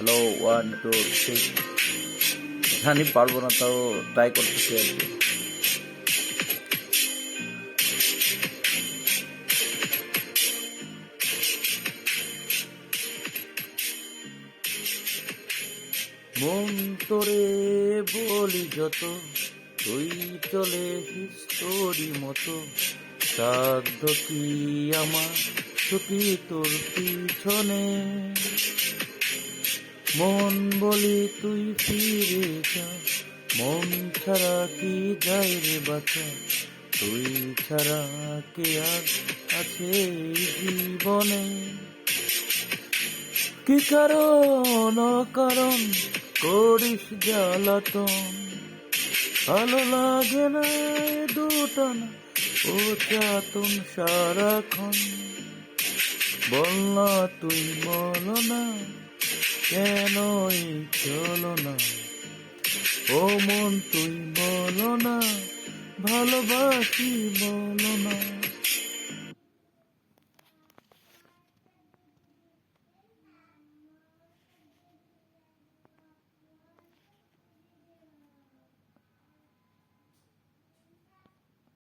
Hello, 1 2 3। জানি পারবো না, তাও ট্রাই করতেছি আর কি। মন তোরে বলি যত, তুই চলে হিস্টোরি মতো। সাধ্য কি আমার ছুটি তোর পিছনে, মন বলি তুই ফিরে যা। মন ছাড়া কি যায় রে বাঁচা, তুই ছাড়া কে আর আছে এই জীবনে। কি কারণ অকারণ করিস জ্বালাতন, ভালো লাগে না এ দুটো না ও চাতন সারাক্ষণ। বল না তুই বলো না, কেন এই চলো না। ও মন তুই বলো না, ভালোবাসি বলো না।